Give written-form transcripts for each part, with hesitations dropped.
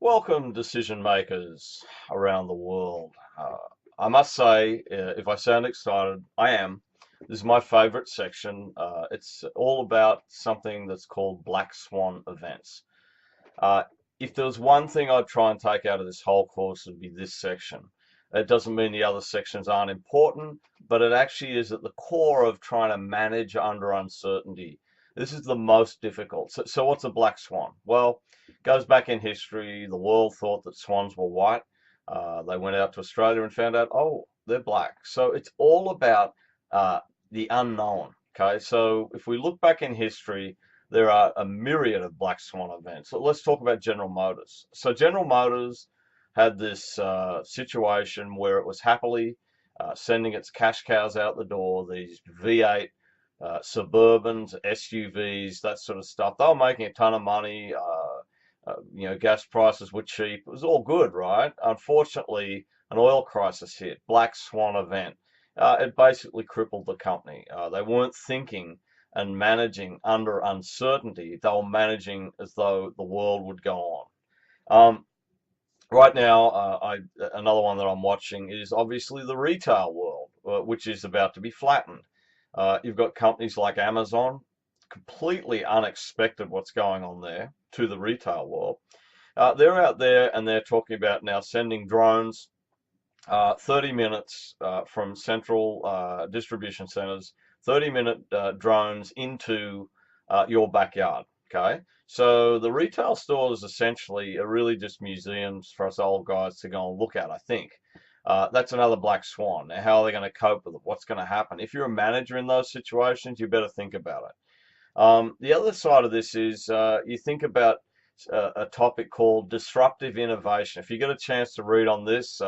Welcome, decision makers around the world. I must say, if I sound excited, I am. This is my favorite section. It's all about something that's called Black Swan events. Uh, if there was one thing I'd try and take out of this whole course, it would be this section. It doesn't mean the other sections aren't important, but it actually is at the core of trying to manage under uncertainty. This is the most difficult. So what's a black swan? Well, it goes back in history. The world thought that swans were white. They went out to Australia and found out, oh, they're black. So it's all about uh, the unknown. Okay, so if we look back in history, there are a myriad of black swan events. So let's talk about General Motors. So General Motors had this situation where it was happily sending its cash cows out the door, these V8 Suburbans, SUVs, that sort of stuff. They were making a ton of money. Gas prices were cheap. It was all good, right? Unfortunately, an oil crisis hit, black swan event. It basically crippled the company. They weren't thinking and managing under uncertainty. They were managing as though the world would go on. Right now, another one that I'm watching is obviously the retail world, which is about to be flattened. You've got companies like Amazon, completely unexpected what's going on there to the retail world. They're out there and they're talking about now sending drones 30 minutes from central distribution centers, 30-minute drones into your backyard. Okay, so the retail stores essentially are really just museums for us old guys to go and look at, I think. That's another black swan. Now, how are they going to cope with it? What's going to happen? If you're a manager in those situations, you better think about it. The other side of this is you think about a topic called disruptive innovation. If you get a chance to read on this,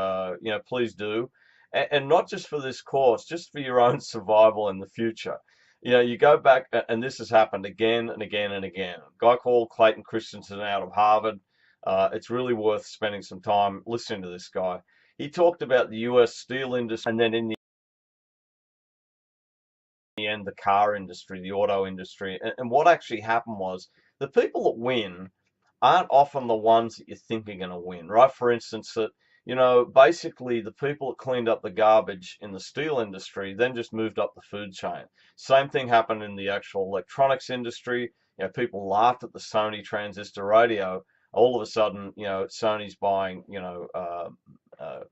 please do, and not just for this course, just for your own survival in the future. You go back, and this has happened again and again and again. A guy called Clayton Christensen out of Harvard. It's really worth spending some time listening to this guy. He talked about the U.S. steel industry, and then in the end, the car industry, the auto industry. And what actually happened was the people that win aren't often the ones that you think are going to win, right? For instance, basically the people that cleaned up the garbage in the steel industry then just moved up the food chain. Same thing happened in the actual electronics industry. People laughed at the Sony transistor radio. All of a sudden, Sony's buying,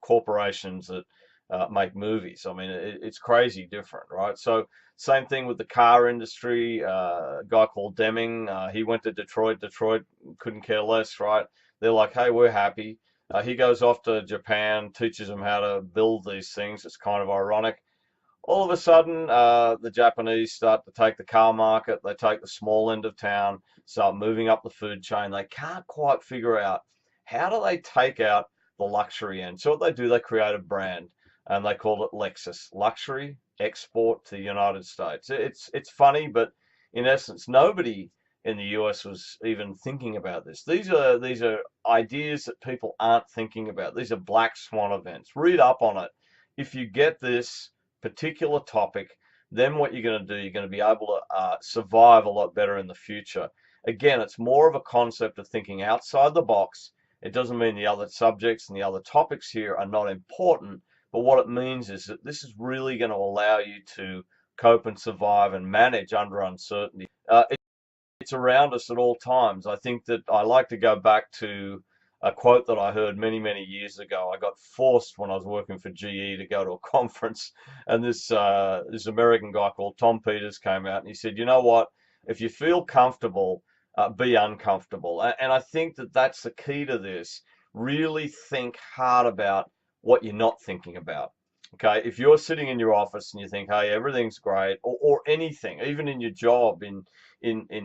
corporations that make movies. I mean, it's crazy different, right? So same thing with the car industry. A guy called Deming, he went to Detroit. Detroit couldn't care less, right? They're like, hey, we're happy. He goes off to Japan, teaches them how to build these things. It's kind of ironic. All of a sudden, the Japanese start to take the car market. They take the small end of town, start moving up the food chain. They can't quite figure out how do they take out the luxury end. So what they do, they create a brand and they call it Lexus, luxury export to the United States. It's funny, but in essence, nobody in the US was even thinking about this. These are ideas that people aren't thinking about. These are black swan events. Read up on it. If you get this particular topic, then what you're going to do, you're going to be able to survive a lot better in the future. Again, it's more of a concept of thinking outside the box. It doesn't mean the other subjects and the other topics here are not important, but what it means is that this is really going to allow you to cope and survive and manage under uncertainty. It's around us at all times. I think that I like to go back to a quote that I heard many, many years ago. I got forced when I was working for GE to go to a conference, and this American guy called Tom Peters came out and he said, "You know what? If you feel comfortable, be uncomfortable." And I think that that's the key to this. Really think hard about what you're not thinking about. Okay, if you're sitting in your office and you think, "Hey, everything's great," or anything, even in your job, in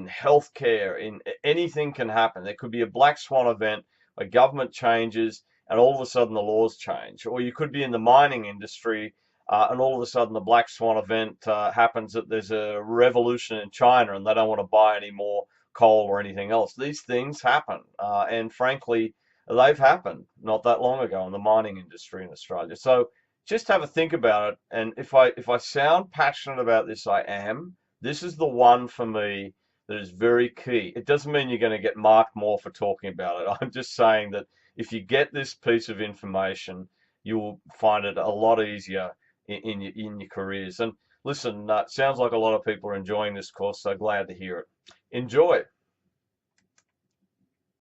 healthcare, in anything can happen. There could be a black swan event, a government changes, and all of a sudden the laws change. Or you could be in the mining industry, and all of a sudden the black swan event happens that there's a revolution in China and they don't want to buy any more coal or anything else. These things happen, and frankly, they've happened not that long ago in the mining industry in Australia. So just have a think about it. And if I sound passionate about this, I am. This is the one for me that is very key. It doesn't mean you're going to get marked more for talking about it. I'm just saying that if you get this piece of information, you'll find it a lot easier in your careers. And listen, sounds like a lot of people are enjoying this course, so glad to hear it. Enjoy.